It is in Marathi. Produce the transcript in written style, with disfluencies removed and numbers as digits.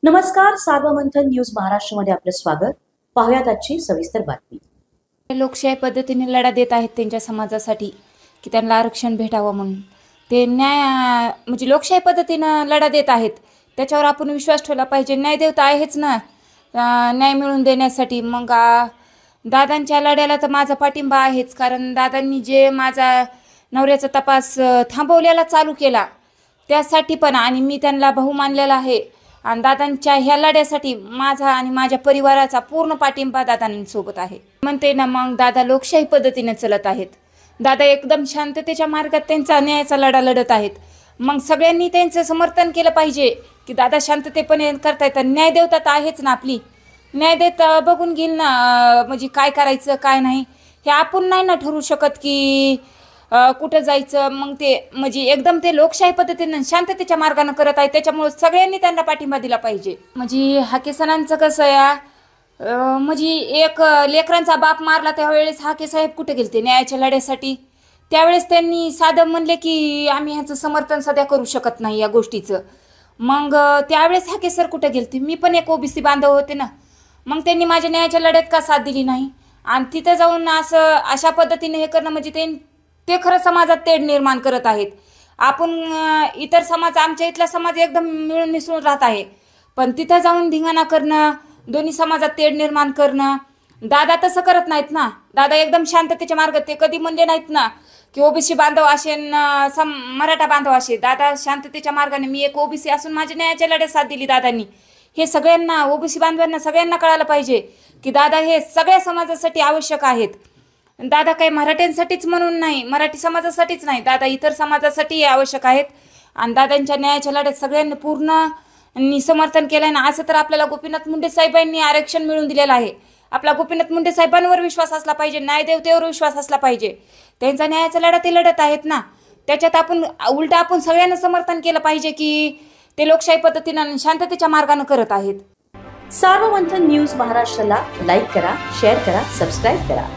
नमस्कार, सार्वमंथन न्यूज महाराष्ट्रमध्ये आपलं स्वागत. पाहूयात आजची सविस्तर बातमी. लोकशाही पद्धतीने लढा देत आहेत त्यांच्या समाजासाठी की त्यांना आरक्षण भेटावं म्हणून. ते न्याय म्हणजे लोकशाही पद्धतीनं लढा देत आहेत, त्याच्यावर आपण विश्वास ठेवला पाहिजे. न्यायदेवता आहेच ना न्याय मिळवून देण्यासाठी. मग दादांच्या लढ्याला तर माझा पाठिंबा आहेच, कारण दादांनी जे माझा नवऱ्याचा तपास थांबवलेला चालू केला त्यासाठी पण, आणि मी त्यांना भाऊ मानलेला आहे. आणि दादांच्या ह्या लढ्यासाठी माझा आणि माझ्या परिवाराचा पूर्ण पाठिंबा दादांसोबत आहे. म्हणते ना, मग दादा लोकशाही पद्धतीने चलत आहेत. दादा एकदम शांततेच्या मार्गात त्यांचा न्यायाचा लढा लढत आहेत. मग सगळ्यांनी त्यांचं समर्थन केलं पाहिजे की दादा शांततेपणे करतायत. न्यायदेवता तर आहेच ना आपली, न्यायदेवता बघून घेईल ना म्हणजे काय करायचं काय नाही हे आपण नाही ना ठरवू शकत की कुठं जायचं. मग ते म्हणजे एकदम ते लोकशाही पद्धतीनं शांततेच्या मार्गाने करत आहे, त्याच्यामुळे सगळ्यांनी त्यांना पाठिंबा दिला पाहिजे. म्हणजे हाके सणांचं कसं या म्हणजे एक लेकरांचा बाप मारला त्यावेळेस हाके साहेब कुठे गेलते न्यायाच्या लढ्यासाठी. त्यावेळेस त्यांनी साधं म्हणले की आम्ही ह्याचं समर्थन सध्या करू शकत नाही या गोष्टीचं. मग त्यावेळेस हाके सर कुठे गेलते. मी पण एक ओबीसी बांधव होते ना, मग त्यांनी माझ्या न्यायाच्या लढ्यात का साथ दिली नाही. आणि तिथं जाऊन असं अशा पद्धतीने हे करणं म्हणजे ते खरं समाजात तेढ निर्माण करत आहेत. आपण इतर समाज, आमच्या इथला समाज एकदम मिळून मिसळून राहत आहे, पण तिथं जाऊन धिंगाणा करणं, दोन्ही समाजात तेढ निर्माण करणं, दादा तसं करत नाहीत ना. दादा एकदम शांततेच्या मार्गात, ते कधी म्हणले नाहीत ना की ओबीसी बांधव असे मराठा बांधव असे. दादा शांततेच्या मार्गाने, मी एक ओबीसी असून माझ्या न्यायाच्या लढ्यात साथ दिली दादांनी. हे सगळ्यांना, ओबीसी बांधवांना सगळ्यांना कळायला पाहिजे की दादा हे सगळ्या समाजासाठी आवश्यक आहेत. दादा काही मराठ्यांसाठीच म्हणून नाही, मराठी समाजासाठीच नाही, दादा इतर समाजासाठी आवश्यक आहेत. आणि दादांच्या न्यायाच्या लढ्यात सगळ्यांनी पूर्ण समर्थन केलं आहे ना. असं तर आपल्याला गोपीनाथ मुंडे साहेबांनी आरक्षण मिळवून दिलेलं आहे. आपला गोपीनाथ मुंडे साहेबांवर विश्वास असला पाहिजे, न्यायदेवतेवर विश्वास असला पाहिजे. त्यांचा न्यायाचा लढा ते लढत आहेत ना, त्याच्यात आपण आपण सगळ्यांना समर्थन केलं पाहिजे की ते लोकशाही पद्धतीनं शांततेच्या मार्गाने करत आहेत. सार्वमंथन न्यूज महाराष्ट्राला लाईक करा, शेअर करा, सबस्क्राईब करा.